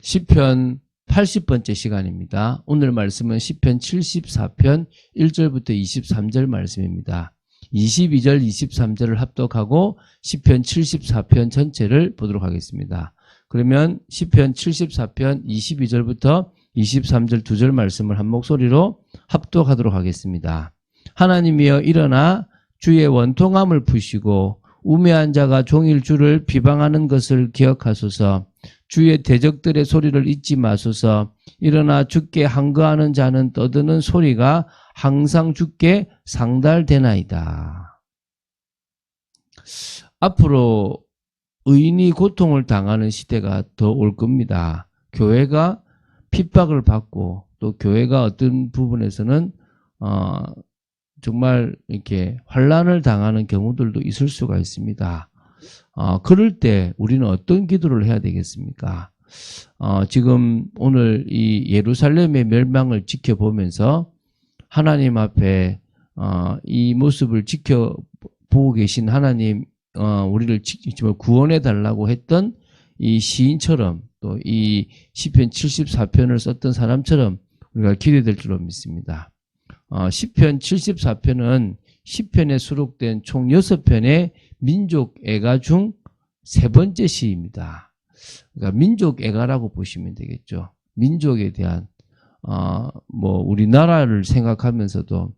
시편 80번째 시간입니다. 오늘 말씀은 시편 74편 1절부터 23절 말씀입니다. 22절, 23절을 합독하고 시편 74편 전체를 보도록 하겠습니다. 그러면 시편 74편 22절부터 23절 두 절 말씀을 한 목소리로 합독하도록 하겠습니다. 하나님이여 일어나 주의 원통함을 푸시고 우매한 자가 종일 주를 비방하는 것을 기억하소서. 주의 대적들의 소리를 잊지 마소서. 일어나 주께 항거하는 자는 떠드는 소리가 항상 주께 상달되나이다. 앞으로 의인이 고통을 당하는 시대가 더 올 겁니다. 교회가 핍박을 받고 또 교회가 어떤 부분에서는 정말 이렇게 환난을 당하는 경우들도 있을 수가 있습니다. 그럴 때 우리는 어떤 기도를 해야 되겠습니까? 지금 오늘 이 예루살렘의 멸망을 지켜보면서 하나님 앞에 이 모습을 지켜보고 계신 하나님, 우리를 구원해 달라고 했던 이 시인처럼 또 이 시편 74편을 썼던 사람처럼 우리가 기대될 줄로 믿습니다. 시편 74편은 시편에 수록된 총 6편의 민족 애가 중 세 번째 시입니다. 그러니까 민족 애가라고 보시면 되겠죠. 민족에 대한 우리나라를 생각하면서도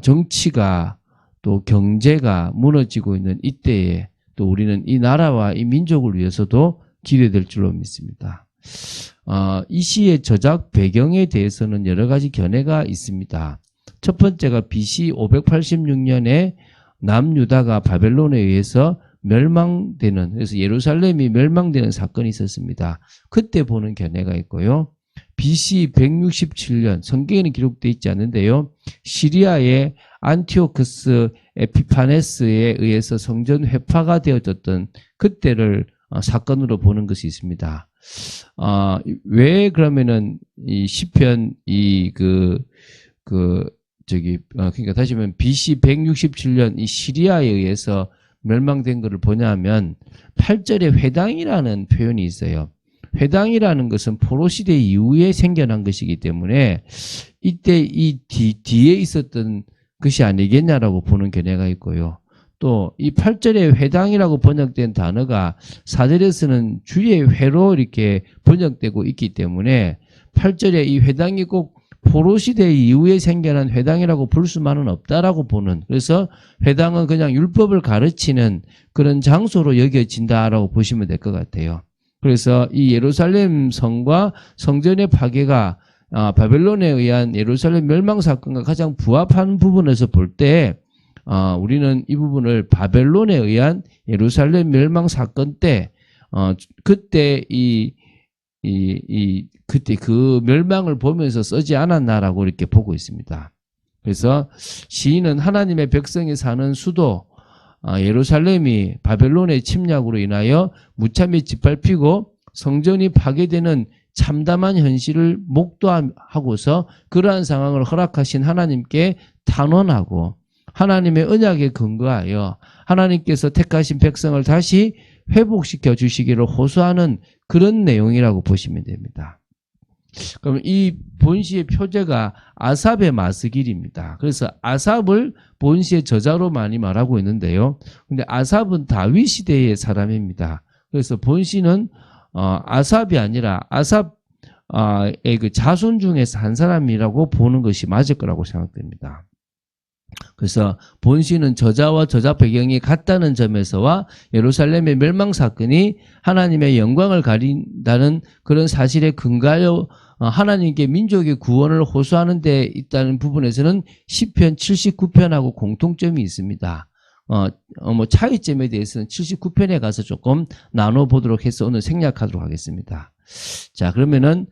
정치가 또 경제가 무너지고 있는 이때에 또 우리는 이 나라와 이 민족을 위해서도 기대될 줄로 믿습니다. 이 시의 저작 배경에 대해서는 여러 가지 견해가 있습니다. 첫 번째가 BC 586년에 남유다가 바벨론에 의해서 멸망되는, 그래서 예루살렘이 멸망되는 사건이 있었습니다. 그때 보는 견해가 있고요. BC 167년, 성경에는 기록되어 있지 않는데요. 시리아의 안티오크스 에피파네스에 의해서 성전 회파가 되어졌던 그때를 사건으로 보는 것이 있습니다. 왜 그러면은 이 시편 그러니까 다시 보면 BC 167년 이 시리아에 의해서 멸망된 것을 보냐면 8절에 회당이라는 표현이 있어요. 회당이라는 것은 포로 시대 이후에 생겨난 것이기 때문에 이때 이 뒤에 있었던 것이 아니겠냐라고 보는 견해가 있고요. 또 이 8절에 회당이라고 번역된 단어가 4절에서는 주의 회로 이렇게 번역되고 있기 때문에 8절에 이 회당이 꼭 포로시대 이후에 생겨난 회당이라고 볼 수만은 없다라고 보는, 그래서 회당은 그냥 율법을 가르치는 그런 장소로 여겨진다라고 보시면 될 것 같아요. 그래서 이 예루살렘 성과 성전의 파괴가 바벨론에 의한 예루살렘 멸망 사건과 가장 부합하는 부분에서 볼 때 우리는 이 부분을 바벨론에 의한 예루살렘 멸망 사건 때 그때 그때 그 멸망을 보면서 쓰지 않았나라고 이렇게 보고 있습니다. 그래서 시인은 하나님의 백성이 사는 수도 예루살렘이 바벨론의 침략으로 인하여 무참히 짓밟히고 성전이 파괴되는 참담한 현실을 목도하고서 그러한 상황을 허락하신 하나님께 탄원하고 하나님의 언약에 근거하여 하나님께서 택하신 백성을 다시 회복시켜 주시기를 호소하는 그런 내용이라고 보시면 됩니다. 그럼 이 본시의 표제가 아삽의 마스길입니다. 그래서 아삽을 본시의 저자로 많이 말하고 있는데요. 근데 아삽은 다윗 시대의 사람입니다. 그래서 본시는 아삽이 아니라 아삽의 그 자손 중에서 한 사람이라고 보는 것이 맞을 거라고 생각됩니다. 그래서 본시는 저자와 저자 배경이 같다는 점에서와 예루살렘의 멸망 사건이 하나님의 영광을 가린다는 그런 사실에 근거하여 하나님께 민족의 구원을 호소하는 데 있다는 부분에서는 시편 79편하고 공통점이 있습니다. 차이점에 대해서는 79편에 가서 조금 나눠보도록 해서 오늘 생략하도록 하겠습니다. 자, 그러면은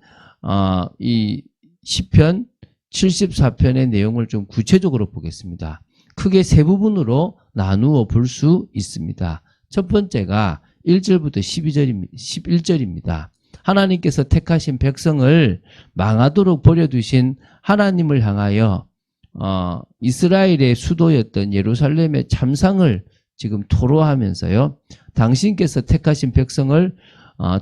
이 시편 74편의 내용을 좀 구체적으로 보겠습니다. 크게 세 부분으로 나누어 볼 수 있습니다. 첫 번째가 1절부터 11절입니다. 하나님께서 택하신 백성을 망하도록 버려두신 하나님을 향하여 이스라엘의 수도였던 예루살렘의 참상을 지금 토로하면서요. 당신께서 택하신 백성을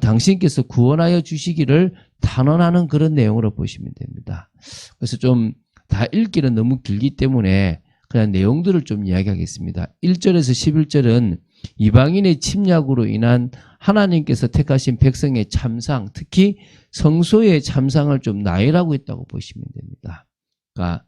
당신께서 구원하여 주시기를 단언하는 그런 내용으로 보시면 됩니다. 그래서 좀 다 읽기는 너무 길기 때문에 그냥 내용들을 좀 이야기하겠습니다. 1절에서 11절은 이방인의 침략으로 인한 하나님께서 택하신 백성의 참상, 특히 성소의 참상을 좀 나열하고 있다고 보시면 됩니다. 그러니까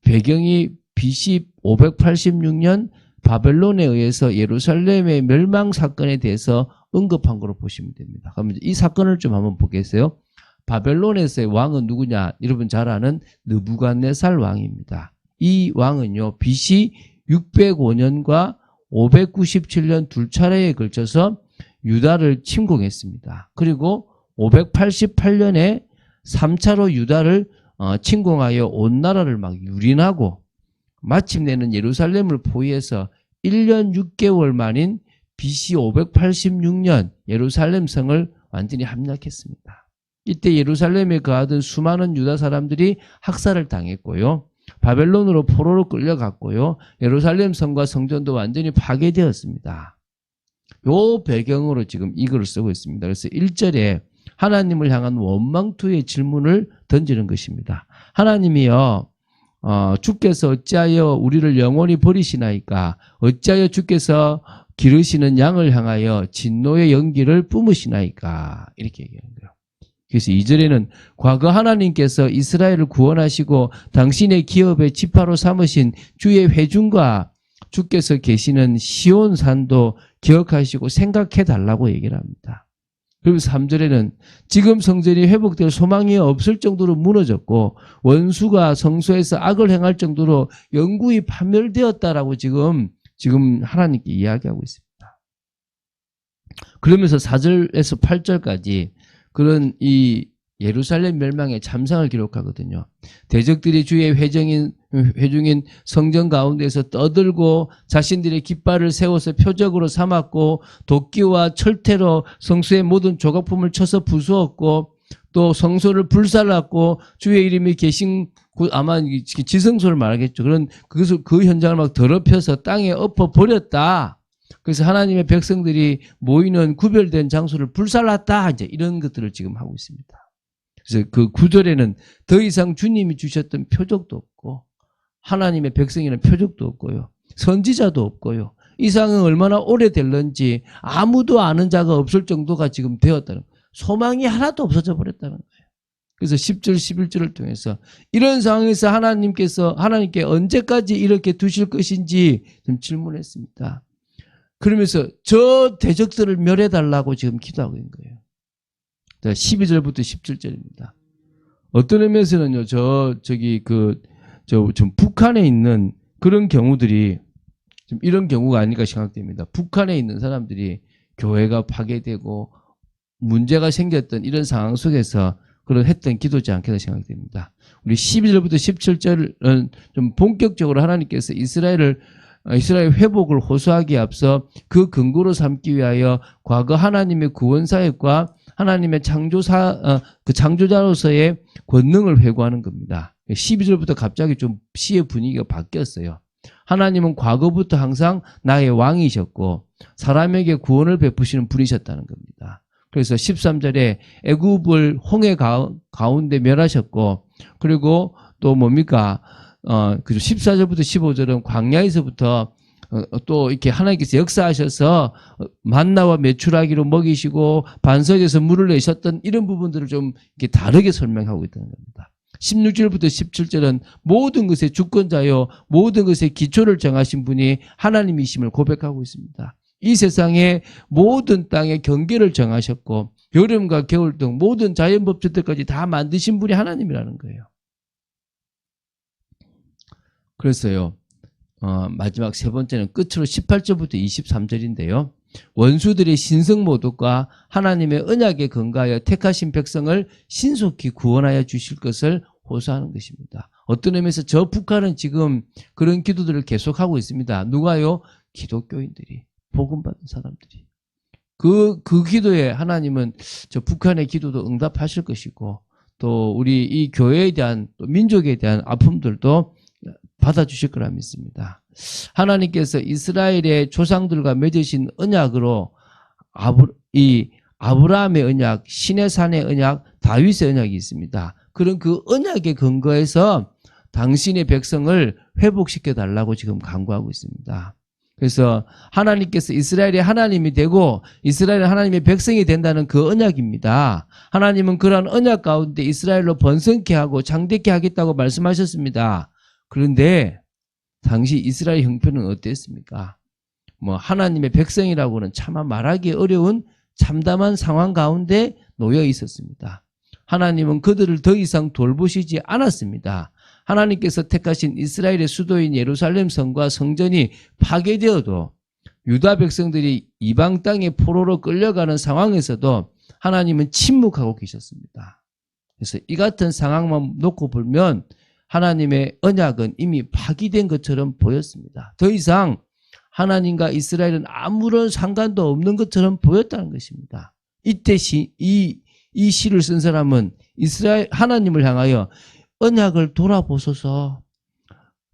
배경이 BC 586년 바벨론에 의해서 예루살렘의 멸망 사건에 대해서 언급한 걸로 보시면 됩니다. 그러면 이 사건을 좀 한번 보겠어요. 바벨론에서의 왕은 누구냐? 여러분 잘 아는 느부갓네살 왕입니다. 이 왕은요, BC 605년과 597년 두 차례에 걸쳐서 유다를 침공했습니다. 그리고 588년에 3차로 유다를 침공하여 온 나라를 막 유린하고 마침내는 예루살렘을 포위해서 1년 6개월 만인 BC 586년 예루살렘 성을 완전히 함락했습니다. 이때 예루살렘에 거하던 수많은 유다 사람들이 학살을 당했고요. 바벨론으로 포로로 끌려갔고요. 예루살렘 성과 성전도 완전히 파괴되었습니다. 요 배경으로 지금 이걸 쓰고 있습니다. 그래서 1절에 하나님을 향한 원망투의 질문을 던지는 것입니다. 하나님이여, 주께서 어찌하여 우리를 영원히 버리시나이까? 어찌하여 주께서 기르시는 양을 향하여 진노의 연기를 뿜으시나이까? 이렇게 얘기하는 거예요. 그래서 2절에는 과거 하나님께서 이스라엘을 구원하시고 당신의 기업의 지파로 삼으신 주의 회중과 주께서 계시는 시온산도 기억하시고 생각해달라고 얘기를 합니다. 그리고 3절에는 지금 성전이 회복될 소망이 없을 정도로 무너졌고 원수가 성소에서 악을 행할 정도로 영구히 파멸되었다라고 지금 하나님께 이야기하고 있습니다. 그러면서 4절에서 8절까지 그런 이 예루살렘 멸망의 참상을 기록하거든요. 대적들이 주의 회중인 성전 가운데서 떠들고 자신들의 깃발을 세워서 표적으로 삼았고 도끼와 철퇴로 성소의 모든 조각품을 쳐서 부수었고 또 성소를 불살랐고 주의 이름이 계신 곳, 아마 지성소를 말하겠죠. 그 현장을 막 더럽혀서 땅에 엎어 버렸다. 그래서 하나님의 백성들이 모이는 구별된 장소를 불살랐다. 이제 이런 것들을 지금 하고 있습니다. 그래서 그 9절에는 더 이상 주님이 주셨던 표적도 없고 하나님의 백성이라는 표적도 없고요. 선지자도 없고요. 이 상황이 얼마나 오래될런지 아무도 아는 자가 없을 정도가 지금 되었다는 거예요. 소망이 하나도 없어져 버렸다는 거예요. 그래서 10절, 11절을 통해서 이런 상황에서 하나님께 언제까지 이렇게 두실 것인지 좀 질문했습니다. 그러면서 저 대적들을 멸해달라고 지금 기도하고 있는 거예요. 12절부터 17절입니다. 어떤 의미에서는요, 좀 북한에 있는 그런 경우들이 좀 이런 경우가 아닐까 생각됩니다. 북한에 있는 사람들이 교회가 파괴되고 문제가 생겼던 이런 상황 속에서 그런 했던 기도지 않겠나 생각됩니다. 우리 12절부터 17절은 좀 본격적으로 하나님께서 이스라엘 회복을 호소하기에 앞서 그 근거로 삼기 위하여 과거 하나님의 구원 사역과 하나님의 창조자로서의 권능을 회고하는 겁니다. 12절부터 갑자기 좀 시의 분위기가 바뀌었어요. 하나님은 과거부터 항상 나의 왕이셨고 사람에게 구원을 베푸시는 분이셨다는 겁니다. 그래서 13절에 애굽을 홍해 가운데 멸하셨고 그리고 또 뭡니까? 그리고 14절부터 15절은 광야에서부터 또 이렇게 하나님께서 역사하셔서 만나와 메추라기로 먹이시고 반석에서 물을 내셨던 이런 부분들을 좀 이렇게 다르게 설명하고 있다는 겁니다. 16절부터 17절은 모든 것의 주권자요 모든 것의 기초를 정하신 분이 하나님이심을 고백하고 있습니다. 이 세상의 모든 땅의 경계를 정하셨고 여름과 겨울 등 모든 자연법칙들까지 다 만드신 분이 하나님이라는 거예요. 그래서요. 마지막 세 번째는 끝으로 18절부터 23절인데요. 원수들의 신성모독과 하나님의 언약에 근거하여 택하신 백성을 신속히 구원하여 주실 것을 호소하는 것입니다. 어떤 의미에서 저 북한은 지금 그런 기도들을 계속하고 있습니다. 누가요? 기독교인들이, 복음받은 사람들이. 그 기도에 하나님은 저 북한의 기도도 응답하실 것이고 또 우리 이 교회에 대한 또 민족에 대한 아픔들도 받아주실 거라 믿습니다. 하나님께서 이스라엘의 조상들과 맺으신 언약으로 이 아브라함의 언약, 시내산의 언약, 다윗의 언약이 있습니다. 그런 그 언약에 근거해서 당신의 백성을 회복시켜 달라고 지금 간구하고 있습니다. 그래서 하나님께서 이스라엘의 하나님이 되고 이스라엘의 하나님의 백성이 된다는 그 언약입니다. 하나님은 그런 언약 가운데 이스라엘로 번성케 하고 장대케 하겠다고 말씀하셨습니다. 그런데 당시 이스라엘 형편은 어땠습니까? 하나님의 백성이라고는 차마 말하기 어려운 참담한 상황 가운데 놓여 있었습니다. 하나님은 그들을 더 이상 돌보시지 않았습니다. 하나님께서 택하신 이스라엘의 수도인 예루살렘 성과 성전이 파괴되어도 유다 백성들이 이방 땅의 포로로 끌려가는 상황에서도 하나님은 침묵하고 계셨습니다. 그래서 이 같은 상황만 놓고 보면 하나님의 언약은 이미 파기된 것처럼 보였습니다. 더 이상 하나님과 이스라엘은 아무런 상관도 없는 것처럼 보였다는 것입니다. 이때 이 시를 쓴 사람은 이스라엘 하나님을 향하여 언약을 돌아보소서.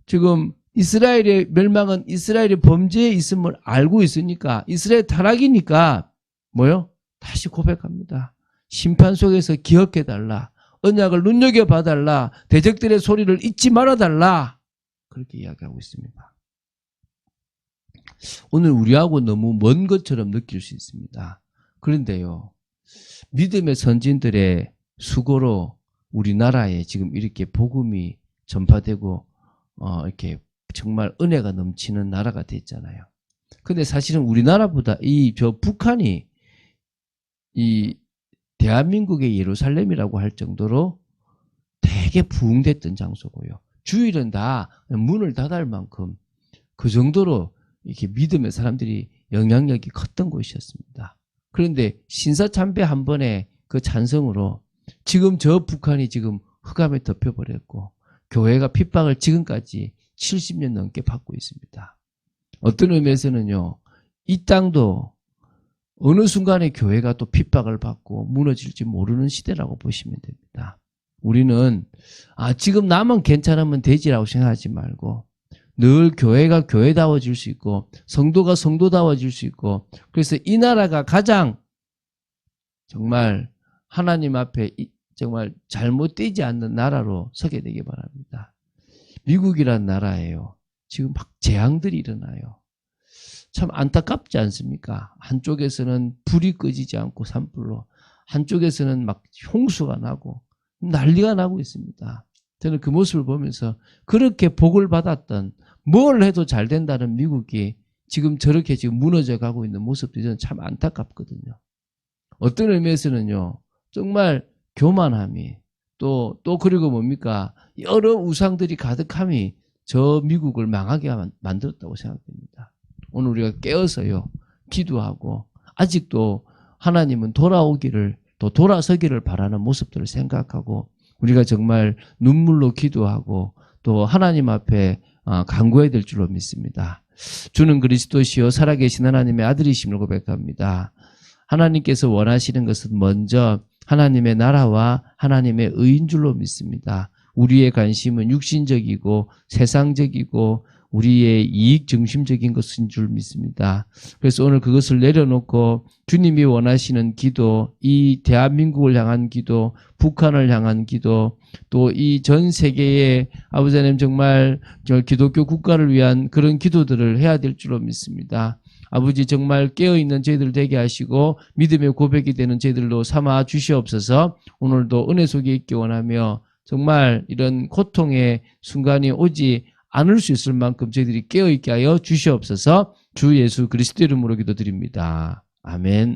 지금 이스라엘의 멸망은 이스라엘의 범죄에 있음을 알고 있으니까 이스라엘 타락이니까 다시 고백합니다. 심판 속에서 기억해달라. 언약을 눈여겨봐달라. 대적들의 소리를 잊지 말아달라. 그렇게 이야기하고 있습니다. 오늘 우리하고 너무 먼 것처럼 느낄 수 있습니다. 그런데요, 믿음의 선진들의 수고로 우리나라에 지금 이렇게 복음이 전파되고 이렇게 정말 은혜가 넘치는 나라가 됐잖아요. 근데 사실은 우리나라보다 북한이 이 대한민국의 예루살렘이라고 할 정도로 되게 부흥됐던 장소고요. 주일은 다 문을 닫을 만큼 그 정도로 이렇게 믿음의 사람들이 영향력이 컸던 곳이었습니다. 그런데 신사참배 한 번의 그 찬성으로 지금 저 북한이 지금 흑암에 덮여버렸고 교회가 핍박을 지금까지 70년 넘게 받고 있습니다. 어떤 의미에서는요, 이 땅도 어느 순간에 교회가 또 핍박을 받고 무너질지 모르는 시대라고 보시면 됩니다. 우리는 지금 나만 괜찮으면 되지라고 생각하지 말고 늘 교회가 교회다워질 수 있고 성도가 성도다워질 수 있고, 그래서 이 나라가 가장 정말 하나님 앞에 정말 잘못되지 않는 나라로 서게 되기 바랍니다. 미국이란 나라예요. 지금 막 재앙들이 일어나요. 참 안타깝지 않습니까? 한쪽에서는 불이 꺼지지 않고 산불로, 한쪽에서는 막 홍수가 나고 난리가 나고 있습니다. 저는 그 모습을 보면서 그렇게 복을 받았던, 뭘 해도 잘 된다는 미국이 지금 저렇게 지금 무너져 가고 있는 모습들이 저는 참 안타깝거든요. 어떤 의미에서는요, 정말 교만함이 또 그리고 뭡니까? 여러 우상들이 가득함이 저 미국을 망하게 만들었다고 생각됩니다. 오늘 우리가 깨어서요, 기도하고 아직도 하나님은 돌아오기를, 또 돌아서기를 바라는 모습들을 생각하고 우리가 정말 눈물로 기도하고 또 하나님 앞에 간구해야 될 줄로 믿습니다. 주는 그리스도시요 살아계신 하나님의 아들이심을 고백합니다. 하나님께서 원하시는 것은 먼저 하나님의 나라와 하나님의 의인 줄로 믿습니다. 우리의 관심은 육신적이고 세상적이고 우리의 이익 중심적인 것인 줄 믿습니다. 그래서 오늘 그것을 내려놓고 주님이 원하시는 기도, 이 대한민국을 향한 기도, 북한을 향한 기도, 또 이 전 세계의 아버지 하나님 정말 기독교 국가를 위한 그런 기도들을 해야 될 줄로 믿습니다. 아버지 정말 깨어있는 저희들 되게 하시고 믿음의 고백이 되는 저희들로 삼아 주시옵소서. 오늘도 은혜 속에 있기 원하며 정말 이런 고통의 순간이 오지 않을 수 있을 만큼 저희들이 깨어있게 하여 주시옵소서. 주 예수 그리스도 이름으로 기도드립니다. 아멘.